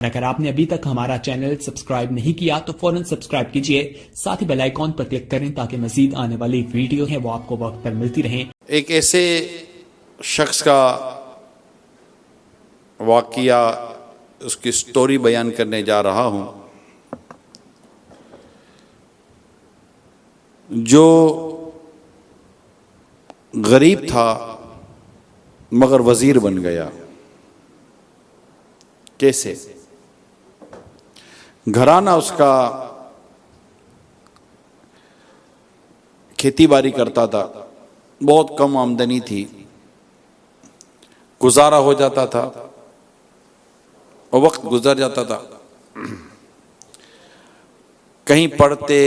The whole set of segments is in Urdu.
اگر آپ نے ابھی تک ہمارا چینل سبسکرائب نہیں کیا تو فوراً سبسکرائب کیجئے، ساتھ ہی بیل آئیکن پر کلک کریں تاکہ مزید آنے والی ویڈیو ہیں وہ آپ کو وقت پر ملتی رہیں۔ ایک ایسے شخص کا واقعہ، اس کی سٹوری بیان کرنے جا رہا ہوں جو غریب تھا مگر وزیر بن گیا۔ کیسے؟ گھرانہ اس کا کھیتی باڑی کرتا تھا، بہت کم آمدنی تھی، گزارا ہو جاتا تھا اور وقت گزر جاتا تھا۔ کہیں پڑھتے،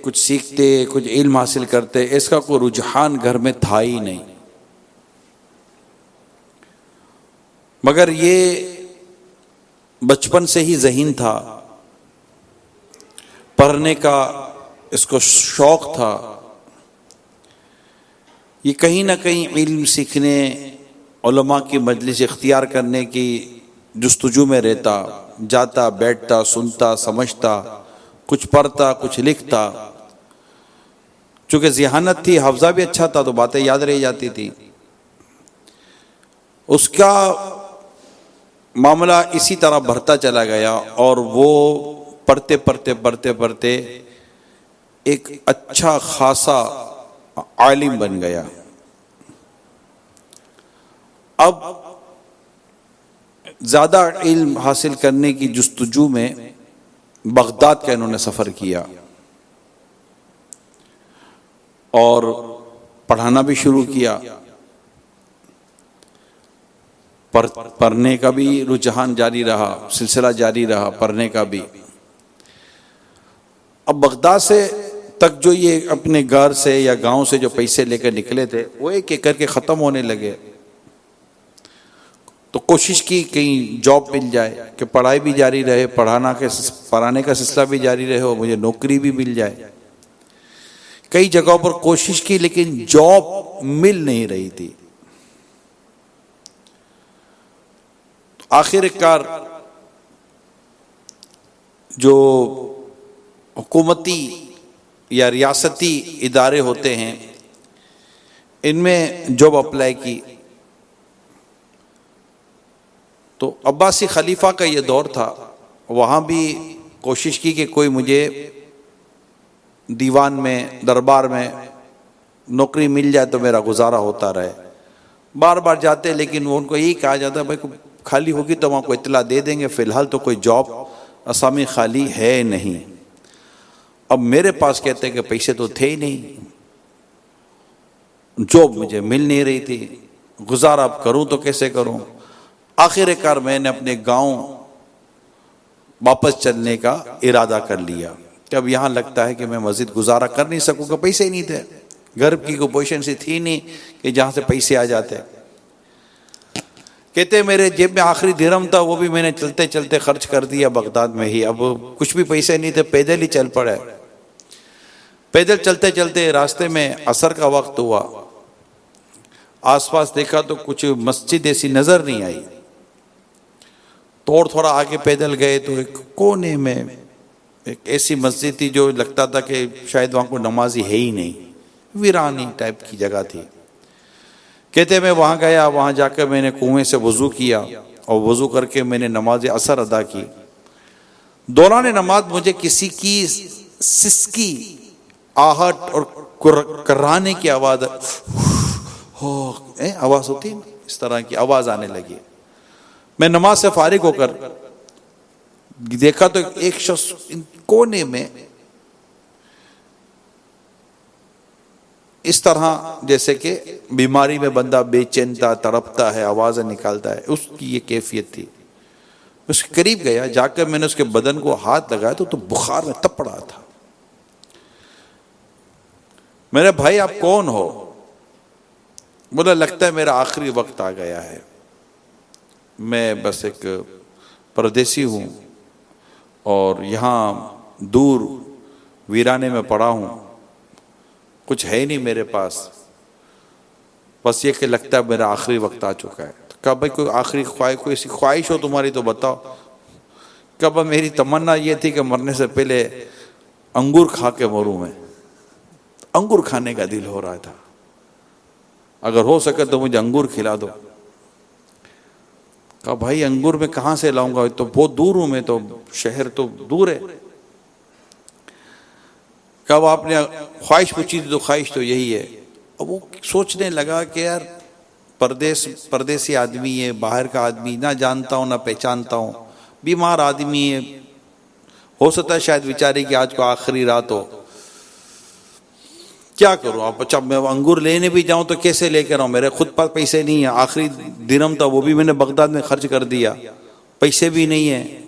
کچھ سیکھتے، کچھ علم حاصل کرتے، اس کا کوئی رجحان گھر میں تھا ہی نہیں۔ مگر یہ بچپن سے ہی ذہین تھا، پڑھنے کا اس کو شوق تھا، یہ کہیں نہ کہیں علم سیکھنے، علماء کی مجلس اختیار کرنے کی جستجو میں رہتا، جاتا، بیٹھتا، سنتا، سمجھتا، کچھ پڑھتا، کچھ لکھتا۔ چونکہ ذہانت تھی، حافظہ بھی اچھا تھا تو باتیں یاد رہ جاتی تھی۔ اس کا معاملہ اسی طرح بڑھتا چلا گیا اور وہ پڑھتے پڑھتے پڑھتے پڑھتے ایک اچھا خاصا عالم بن گیا۔ اب زیادہ علم حاصل کرنے کی جستجو میں بغداد کا انہوں نے سفر کیا اور پڑھانا بھی شروع کیا۔ پڑھنے کا بھی رجحان جاری رہا، سلسلہ جاری رہا پڑھنے کا بھی۔ اب بغداد سے تک جو یہ اپنے گھر سے یا گاؤں سے جو پیسے لے کر نکلے تھے وہ ایک ایک کر کے ختم ہونے لگے۔ تو کوشش کی کہیں جاب مل جائے کہ پڑھائی بھی جاری رہے، پڑھانے کا سلسلہ بھی جاری رہے اور مجھے نوکری بھی مل جائے۔ کئی جگہوں پر کوشش کی لیکن جاب مل نہیں رہی تھی۔ آخر کار جو حکومتی یا ریاستی ادارے ہوتے ہیں ان میں جاب اپلائی کی تو عباسی خلیفہ کا یہ دور تھا، وہاں بھی کوشش کی کہ کوئی مجھے دیوان میں، دربار میں نوکری مل جائے تو میرا گزارا ہوتا رہے۔ بار بار جاتے لیکن وہ ان کو یہی کہا جاتا ہے بھائی خالی ہوگی تو وہاں کو اطلاع دے دیں گے، فی الحال تو کوئی جاب اسامی خالی ہے نہیں۔ اب میرے پاس کہتے ہیں کہ پیسے تو تھے ہی نہیں، جاب مجھے مل نہیں رہی تھی، گزارا اب کروں تو کیسے کروں؟ آخر کار میں نے اپنے گاؤں واپس چلنے کا ارادہ کر لیا کہ اب یہاں لگتا ہے کہ میں مزید گزارا کر نہیں سکوں گا، پیسے ہی نہیں تھے، گھر کی کوئی پوزیشن سی تھی نہیں کہ جہاں سے پیسے آ جاتے۔ کہتے میرے جیب میں آخری درہم تھا وہ بھی میں نے چلتے چلتے خرچ کر دیا بغداد میں ہی، اب کچھ بھی پیسے نہیں تھے، پیدل ہی چل پڑے۔ پیدل چلتے چلتے راستے میں عصر کا وقت ہوا، آس پاس دیکھا تو کچھ مسجد ایسی نظر نہیں آئی، تھوڑا آگے پیدل گئے تو ایک کونے میں ایک ایسی مسجد تھی جو لگتا تھا کہ شاید وہاں کوئی نمازی ہے ہی نہیں، ویرانی ٹائپ کی جگہ تھی۔ کہتے میں وہاں گیا، وہاں جا کر میں نے کنویں سے وضو کیا اور وضو کر کے میں نے نماز عصر ادا کی۔ دوران نماز مجھے کسی کی سسکی، آہٹ اور کرانے کی آواز ہوتی ہے، اس طرح کی آواز آنے لگی۔ میں نماز سے فارغ ہو کر دیکھا تو ایک شخص کونے میں اس طرح جیسے کہ بیماری میں بندہ بے چین تھا، تڑپتا ہے، آوازیں نکالتا ہے، اس کی یہ کیفیت تھی۔ اس کے قریب گیا، جا کر میں نے اس کے بدن کو ہاتھ لگایا تو بخار میں تپ پڑا تھا۔ میرے بھائی آپ کون ہو؟ بولا لگتا ہے میرا آخری وقت آ گیا ہے، میں بس ایک پردیسی ہوں اور یہاں دور ویرانے میں پڑا ہوں، کچھ ہے نہیں میرے پاس، بس یہ کہ لگتا ہے میرا آخری وقت آ چکا ہے۔ کہا بھائی کوئی آخری خواہش، کوئی ایسی خواہش ہو تمہاری تو بتاؤ۔ کب میری تمنا یہ تھی کہ مرنے سے پہلے انگور کھا کے مروں میں. انگور کھانے کا دل ہو رہا تھا, اگر ہو سکے تو مجھے انگور کھلا دو. کہا بھائی انگور میں کہاں سے لاؤں گا, تو بہت دور ہوں میں, تو شہر تو دور ہے. کب آپ نے خواہش پوچھی تھی تو خواہش تو یہی ہے. اب وہ سوچنے لگا کہ یار پردیسی آدمی ہے, باہر کا آدمی, نہ جانتا ہوں نہ پہچانتا ہوں, بیمار آدمی ہے, ہو سکتا ہے شاید بیچارے کی آج کو آخری رات ہو. کیا کروں اب؟ اچھا میں انگور لینے بھی جاؤں تو کیسے لے کر آؤں؟ میرے خود پاس پیسے نہیں ہیں, آخری درہم تھا وہ بھی میں نے بغداد میں خرچ کر دیا, پیسے بھی نہیں ہیں.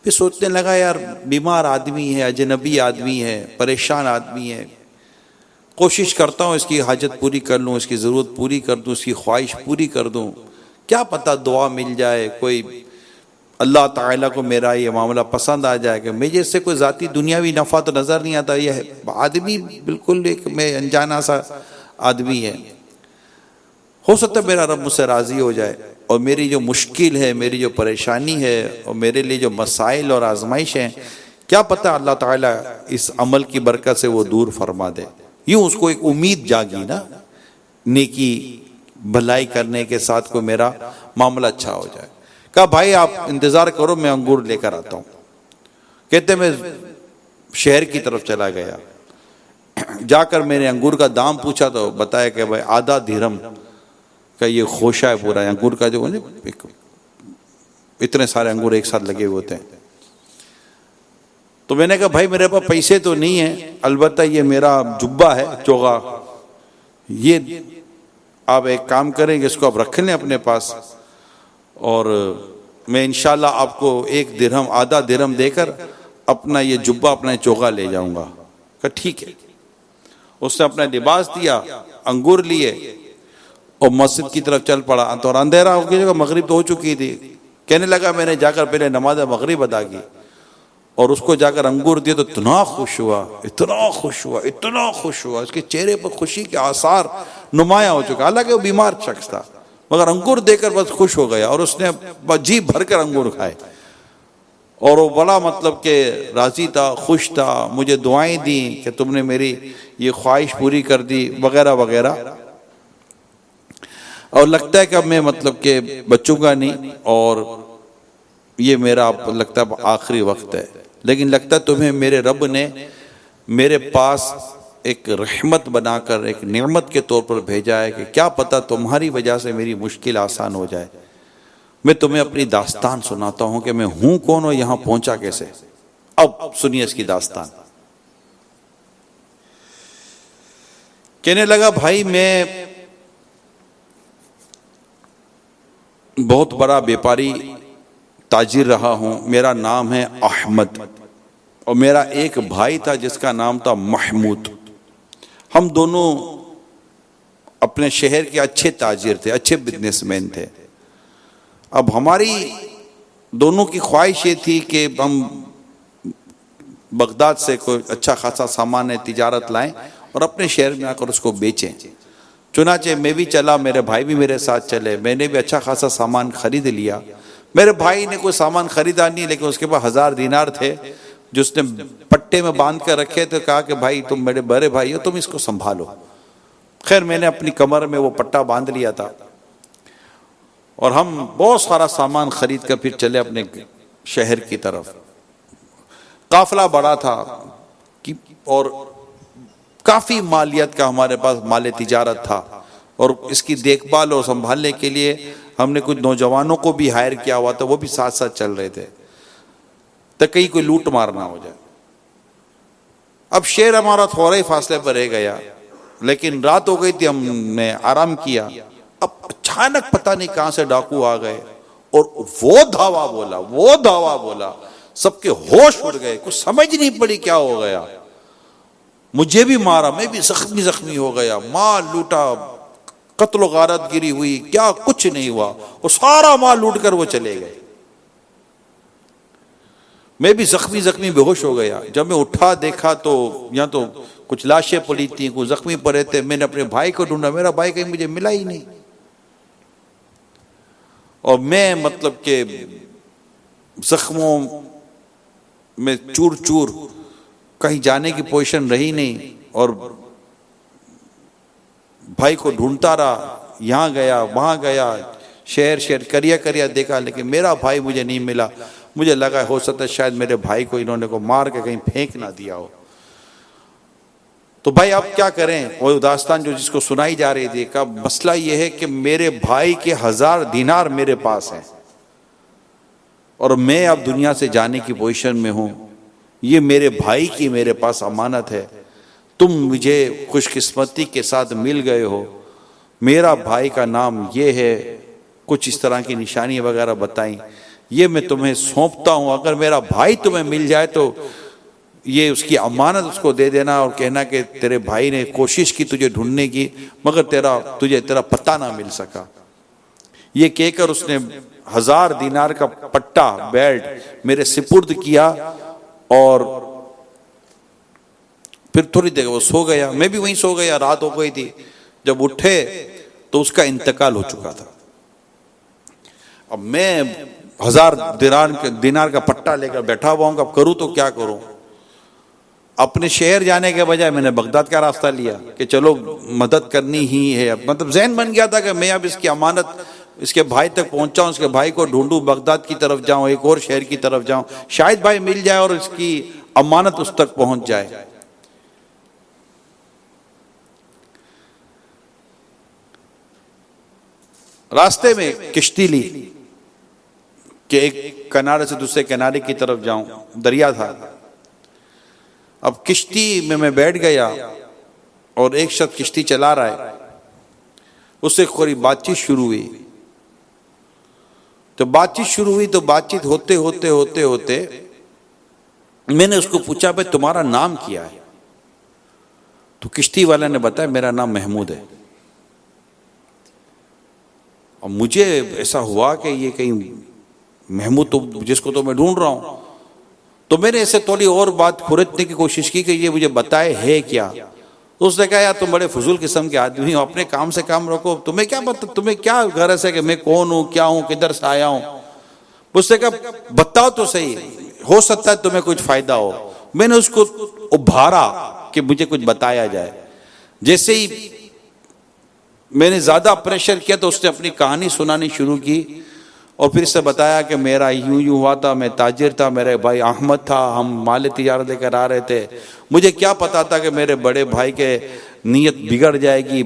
پھر سوچنے لگا یار بیمار آدمی ہے, اجنبی آدمی ہے, پریشان آدمی ہے, کوشش کرتا ہوں اس کی حاجت پوری کر لوں, اس کی ضرورت پوری کر دوں, اس کی خواہش پوری کر دوں. کیا پتہ دعا مل جائے, کوئی اللہ تعالیٰ کو میرا یہ معاملہ پسند آ جائے کہ مجھے اس سے کوئی ذاتی دنیاوی نفع تو نظر نہیں آتا. یہ آدمی بالکل ایک میں انجانا سا آدمی ہے, ہو سکتا ہے میرا رب مجھ سے راضی ہو جائے اور میری جو مشکل ہے, میری جو پریشانی ہے اور میرے لیے جو مسائل اور آزمائش ہیں, کیا پتہ اللہ تعالیٰ اس عمل کی برکت سے وہ دور فرما دے. یوں اس کو ایک امید جاگی نا, نیکی بھلائی کرنے کے ساتھ کو میرا معاملہ اچھا ہو جائے. کہا بھائی آپ انتظار کرو, میں انگور لے کر آتا ہوں. کہتے میں شہر کی طرف چلا گیا, جا کر میں نے انگور کا دام پوچھا تو بتایا کہ بھائی آدھا درہم کا یہ خوشہ ہے پورا انگور کا, جو اتنے سارے انگور ایک ساتھ لگے ہوتے ہیں. تو میں نے کہا بھائی میرے پاس پیسے تو نہیں ہیں, البتہ یہ میرا جبہ ہے چوغا, یہ آپ ایک کام کریں کہ اس کو آپ رکھ لیں اپنے پاس, اور میں انشاءاللہ آپ کو ایک درہم آدھا درہم دے کر اپنا یہ جبہ اپنا چوغا لے جاؤں گا. کہا ٹھیک ہے. اس نے اپنا لباس دیا, انگور لیے اور مسجد کی طرف چل پڑا. تو اندھیرا ہو گیا, مغرب تو ہو چکی تھی. کہنے لگا میں نے جا کر پہلے نماز مغرب ادا کی اور اس کو جا کر انگور دیے تو اتنا خوش ہوا, اتنا خوش ہوا, اتنا خوش ہوا, اس کے چہرے پر خوشی کے آثار نمایاں ہو چکا. حالانکہ وہ بیمار شخص تھا, مگر انگور دے کر بس خوش ہو گیا, اور اس نے جی بھر کر انگور کھائے, اور وہ بڑا مطلب کہ راضی تھا, خوش تھا. مجھے دعائیں دیں کہ تم نے میری یہ خواہش پوری کر دی وغیرہ وغیرہ. اور لگتا ہے کہ اب میں مطلب کہ بچوں کا نہیں, اور یہ میرا لگتا ہے آخری وقت ہے, لیکن لگتا ہے تمہیں میرے رب نے میرے پاس ایک رحمت بنا کر ایک نعمت کے طور پر بھیجا ہے کہ کیا پتہ تمہاری وجہ سے میری مشکل آسان ہو جائے. میں تمہیں اپنی داستان سناتا ہوں کہ میں ہوں کون اور یہاں پہنچا کیسے. اب سنیے اس کی داستان. کہنے لگا بھائی میں بہت بڑا بیپاری تاجر رہا ہوں, میرا نام ہے احمد, اور میرا ایک بھائی تھا جس کا نام تھا محمود. ہم دونوں اپنے شہر کے اچھے تاجر تھے, اچھے بزنس مین تھے. اب ہماری دونوں کی خواہش یہ تھی کہ ہم بغداد سے کوئی اچھا خاصا سامان تجارت لائیں اور اپنے شہر میں آ کر اس کو بیچیں. چنانچہ میں بھی چلا, میرے بھائی بھی میرے ساتھ چلے. میں نے بھی اچھا خاصا سامان خرید لیا. میرے بھائی نے کوئی سامان خریدا نہیں, لیکن اس کے پاس 1000 دینار تھے جو اس نے پٹے میں باندھ کر رکھے تھے. کہا کہ بھائی تم میرے بڑے بھائی ہو, تم اس کو سنبھالو. خیر میں نے اپنی کمر میں وہ پٹا باندھ لیا تھا, اور ہم بہت سارا سامان خرید کر پھر چلے اپنے شہر کی طرف. قافلہ بڑا تھا اور کافی مالیت کا ہمارے پاس مال تجارت تھا, اور اس کی دیکھ بھال اور سنبھالنے کے لیے ہم نے کچھ نوجوانوں کو بھی ہائر کیا ہوا تھا, وہ بھی ساتھ ساتھ چل رہے تھے تو کہیں کوئی لوٹ مارنا ہو جائے. اب شہر ہمارا تھوڑا ہی فاصلے پر رہ گیا, لیکن رات ہو گئی تھی, ہم نے آرام کیا. اب اچانک پتہ نہیں کہاں سے ڈاکو آ گئے اور وہ دھاوا بولا, سب کے ہوش اڑ گئے, کچھ سمجھ نہیں پڑی کیا ہو گیا. مجھے بھی مارا, میں بھی زخمی ہو گیا, مال لوٹا, قتل و غارت گری ہوئی, کیا کچھ نہیں ہوا, اور سارا مال لوٹ کر وہ چلے گئے. میں بھی زخمی بے ہوش ہو گیا. جب میں اٹھا دیکھا تو یہاں تو کچھ لاشیں پڑی تھیں, کچھ زخمی پڑے تھے. میں نے اپنے بھائی کو ڈھونڈا, میرا بھائی کہیں مجھے ملا ہی نہیں. اور میں مطلب کہ زخموں میں چور چور، کہیں جانے کی پوزیشن رہی نہیں، اور بھائی کو ڈھونڈتا رہا، یہاں گیا وہاں گیا، شہر کریا دیکھا، لیکن میرا بھائی مجھے نہیں ملا۔ مجھے لگا ہو سکتا ہے شاید میرے بھائی کو انہوں نے کو مار کے کہیں پھینک نہ دیا ہو۔ تو بھائی آپ کیا کریں؟ وہ داستان جو جس کو سنائی جا رہی تھی، کہ مسئلہ یہ ہے کہ میرے بھائی کے 1000 دینار میرے پاس ہیں، اور میں اب دنیا سے جانے کی پوزیشن میں ہوں، یہ میرے بھائی کی میرے پاس امانت ہے، تم مجھے خوش قسمتی کے ساتھ مل گئے ہو، میرا بھائی کا نام یہ ہے، کچھ اس طرح کی نشانی وغیرہ بتائیں، یہ میں تمہیں سونپتا ہوں، اگر میرا بھائی تمہیں مل جائے تو یہ اس کی امانت اس کو دے دینا، اور کہنا کہ تیرے بھائی نے کوشش کی تجھے ڈھونڈنے کی، مگر تجھے تیرا پتہ نہ مل سکا۔ یہ کہہ کر اس نے 1000 دینار کا پٹا بیلٹ میرے سپرد کیا، اور پھر تھوڑی دیر وہ سو گیا، میں بھی وہیں سو گیا، رات ہو گئی تھی۔ جب اٹھے تو اس کا انتقال ہو چکا تھا۔ اب میں 1000 دینار کا پٹا لے کر بیٹھا ہوا ہوں، اب کروں تو کیا کروں؟ اپنے شہر جانے کے بجائے میں نے بغداد کا راستہ لیا کہ چلو مدد کرنی ہی ہے۔ مطلب ذہن بن گیا تھا کہ میں اب اس کی امانت اس کے بھائی تک پہنچاؤں، اس کے بھائی کو ڈھونڈوں، بغداد کی طرف جاؤں، ایک اور شہر کی طرف جاؤں، شاید بھائی مل جائے اور اس کی امانت اس تک پہنچ جائے۔ راستے میں کشتی لی کہ ایک کنارے سے دوسرے کنارے کی طرف جاؤں، دریا تھا۔ اب کشتی میں بیٹھ گیا، اور ایک شخص کشتی چلا رہا ہے، اس سے تھوڑی بات چیت شروع ہوئی۔ تو بات چیت ہوتے ہوتے میں نے اس کو پوچھا بھائی تمہارا نام کیا ہے؟ تو کشتی والے نے بتایا میرا نام محمود ہے۔ اور مجھے ایسا ہوا کہ یہ کہیں محمود تو جس کو تو میں ڈھونڈ رہا ہوں، تو میں نے ایسے تھوڑی اور بات کھرچنے کی کوشش کی کہ یہ مجھے بتائے ہے کیا۔ تو اس نے کہا یار تم بڑے فضول قسم کے آدمی ہو، اپنے کام سے کام رکھو، تمہیں کیا غرض ہے کہ میں کون ہوں، کیا ہوں، کدھر سے آیا ہوں؟ اس نے کہا بتاؤ تو صحیح، ہو سکتا ہے تمہیں کچھ فائدہ ہو۔ میں نے اس کو ابھارا کہ مجھے کچھ بتایا جائے۔ جیسے ہی میں نے زیادہ پریشر کیا تو اس نے اپنی کہانی سنانی شروع کی، اور پھر اس سے بتایا کہ میرا یوں ہوا تھا، میں تاجر تھا، میرے بھائی احمد تھا، ہم مال تجارت لے کر آ رہے تھے، مجھے کیا پتا تھا کہ میرے بڑے بھائی کے نیت بگڑ جائے گی،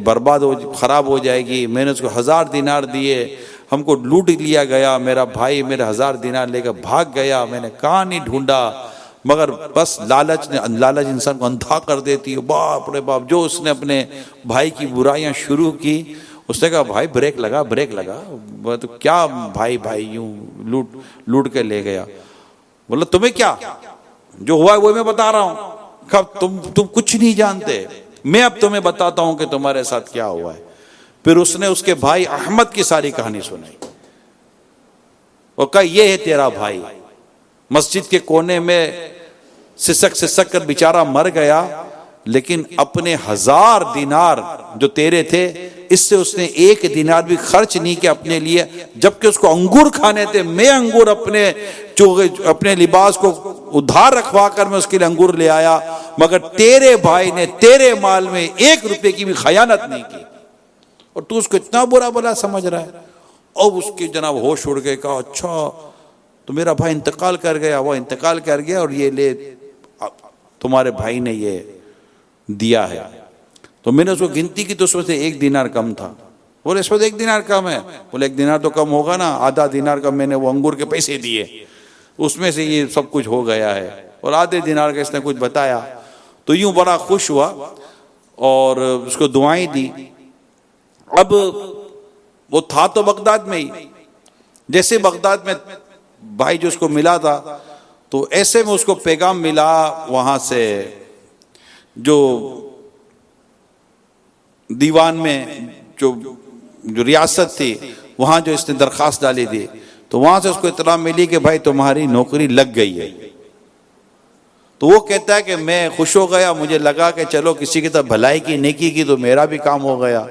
خراب ہو جائے گی۔ میں نے اس کو 1000 دینار دیے، ہم کو لوٹ لیا گیا، میرا بھائی میرے 1000 دینار لے کر بھاگ گیا، میں نے کہاں نہیں ڈھونڈا، مگر بس لالچ انسان کو اندھا کر دیتی ہے۔ باپ رے باپ، جو اس نے اپنے بھائی کی برائیاں شروع کی، اس نے کہا بھائی بریک لگا۔ تو کیا بھائی یوں لوٹ کے لے گیا؟ بولا تمہیں کیا، جو ہوا ہے وہ میں بتا رہا ہوں، تم کچھ نہیں جانتے، میں اب تمہیں بتاتا ہوں کہ تمہارے ساتھ کیا ہوا ہے۔ پھر اس نے اس کے بھائی احمد کی ساری کہانی سنائی، اور کہا یہ ہے تیرا بھائی، مسجد کے کونے میں سسک کر بیچارہ مر گیا، لیکن اپنے 1000 دینار جو تیرے تھے، اس سے اس نے 1 دینار بھی خرچ نہیں کیا اپنے لیے، جبکہ اس کو انگور کھانے تھے۔ میں انگور اپنے لباس کو ادھار رکھوا کر میں اس کے لیے انگور لے آیا، مگر تیرے بھائی نے تیرے مال میں 1 روپے کی بھی خیانت نہیں کی، اور تو اس کو اتنا برا بلا سمجھ رہا ہے۔ اب اس کی جناب ہوش اڑ گئے، کہا اچھا تو میرا بھائی انتقال کر گیا، وہ انتقال کر گیا، اور یہ لے تمہارے بھائی نے یہ دیا ہے۔ تو میں نے اس کو گنتی کی تو اس میں سے 1 دینار کم تھا۔ بولے اس میں 1 دینار کم ہے؟ بولے 1 دینار تو کم ہوگا نا، آدھا دینار کا میں نے وہ انگور کے پیسے دیے، اس میں سے یہ سب کچھ ہو گیا ہے، اور آدھے دینار کا اس نے کچھ بتایا۔ تو یوں بڑا خوش ہوا اور اس کو دعائیں دی۔ اب وہ تھا تو بغداد میں ہی، جیسے بغداد میں بھائی جو اس کو ملا تھا، تو ایسے میں اس کو پیغام ملا وہاں سے، جو دیوان میں جو ریاست تھی وہاں جو اس نے درخواست ڈالی تھی، تو وہاں سے اس کو اطلاع ملی کہ بھائی تمہاری نوکری لگ گئی ہے۔ تو وہ کہتا ہے کہ میں خوش ہو گیا، مجھے لگا کہ چلو کسی کی طرف بھلائی کی نیکی کی تو میرا بھی کام ہو گیا۔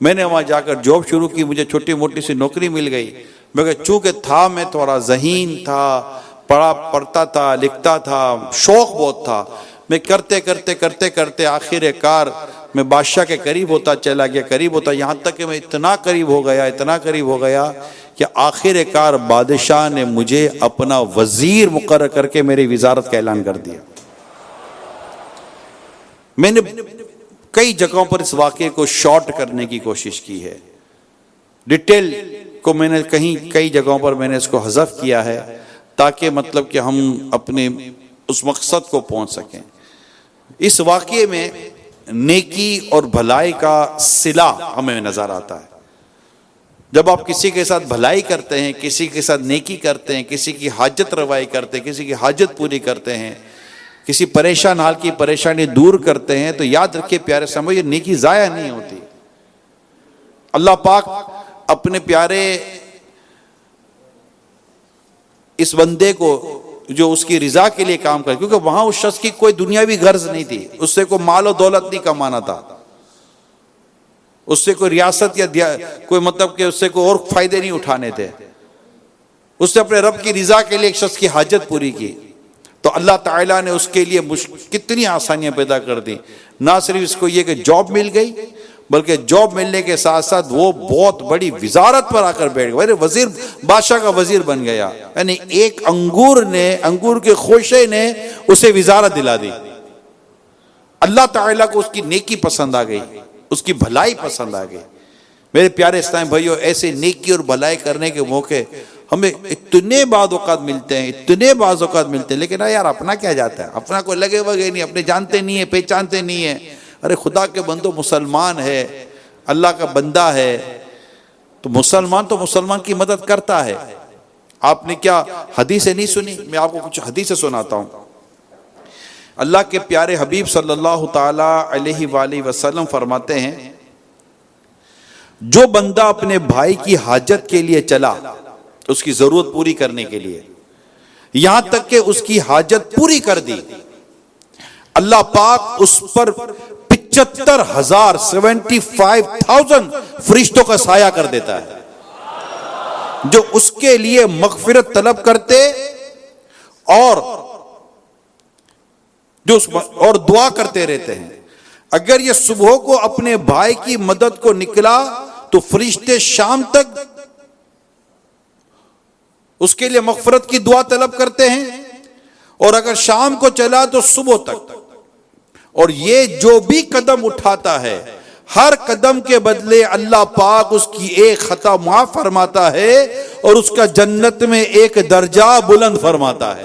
میں نے وہاں جا کر جاب شروع کی، مجھے چھوٹی موٹی سی نوکری مل گئی، مگر چونکہ تھا میں تھوڑا ذہین تھا، پڑھتا تھا، لکھتا تھا، شوق بہت تھا. میں کرتے کرتے کرتے کرتے آخر کار میں بادشاہ کے قریب ہوتا چلا گیا، قریب ہوتا، یہاں تک کہ میں اتنا قریب ہو گیا کہ آخر کار بادشاہ نے مجھے اپنا وزیر مقرر کر کے میری وزارت کا اعلان کر دیا. میں نے کئی جگہوں پر اس واقعے کو شارٹ کرنے کی کوشش کی ہے، ڈیٹیل کو میں نے کئی جگہوں پر میں نے اس کو حذف کیا ہے تاکہ مطلب کہ ہم اپنے اس مقصد کو پہنچ سکیں. اس واقعے میں نیکی اور بھلائی کا صلہ ہمیں نظر آتا ہے. جب آپ کسی کے ساتھ بھلائی کرتے ہیں، کسی کے ساتھ نیکی کرتے ہیں، کسی کی حاجت روائی کرتے ہیں، کسی کی حاجت پوری کرتے ہیں، کسی پریشان حال کی پریشانی دور کرتے ہیں، تو یاد رکھیے پیارے سامو، یہ نیکی ضائع نہیں ہوتی. اللہ پاک اپنے پیارے اس بندے کو جو اس کی رضا کے لیے کام کرے، کیونکہ وہاں اس شخص کی کوئی دنیاوی غرض نہیں تھی، اس سے کوئی مال و دولت نہیں کمانا تھا، اس سے کوئی ریاست یا کوئی مطلب کہ اس سے کوئی اور فائدے نہیں اٹھانے تھے. اس نے اپنے رب کی رضا کے لیے ایک شخص کی حاجت پوری کی، تو اللہ تعالیٰ نے اس کے لیے کتنی آسانیاں پیدا کر دی. نہ صرف اس کو یہ کہ جاب مل گئی، بلکہ جاب ملنے کے ساتھ ساتھ وہ بہت بڑی وزارت پر آ کر بیٹھ گیا، وزیر، بادشاہ کا وزیر بن گیا. یعنی ایک انگور کے خوشے نے اسے وزارت دلا دی. اللہ تعالیٰ کو اس کی نیکی پسند آ گئی، اس کی بھلائی پسند آ گئی. میرے پیارے اسلام بھائیو، ایسے نیکی اور بھلائی کرنے کے موقع ہمیں اتنے بعض اوقات ملتے ہیں، لیکن یار اپنا کیا جاتا ہے، اپنا کوئی لگے وگے نہیں، اپنے جانتے نہیں ہیں، پہچانتے نہیں ہیں. ارے خدا کے بندو، مسلمان ہے، اللہ کا بندہ ہے، تو مسلمان کی مدد کرتا ہے. آپ نے کیا حدیثیں نہیں سنی؟ میں آپ کو کچھ حدیثیں سناتا ہوں. اللہ کے پیارے حبیب صلی اللہ تعالی علیہ وآلہ وسلم فرماتے ہیں، جو بندہ اپنے بھائی کی حاجت کے لیے چلا، اس کی ضرورت پوری کرنے کے لیے، یہاں تک کہ اس کی حاجت پوری کر دی، اللہ پاک اس پر 75,000 فرشتوں کا سایہ کر دیتا ہے، جو اس کے لیے مغفرت طلب کرتے اور دعا کرتے رہتے ہیں. اگر یہ صبح کو اپنے بھائی کی مدد کو نکلا تو فرشتے شام تک اس کے لیے مغفرت کی دعا طلب کرتے ہیں، اور اگر شام کو چلا تو صبح تک. اور یہ جو بھی قدم اٹھاتا ہے، ہر قدم کے بدلے اللہ پاک اس کی ایک خطا معاف فرماتا ہے اور اس کا جنت میں ایک درجہ بلند فرماتا ہے.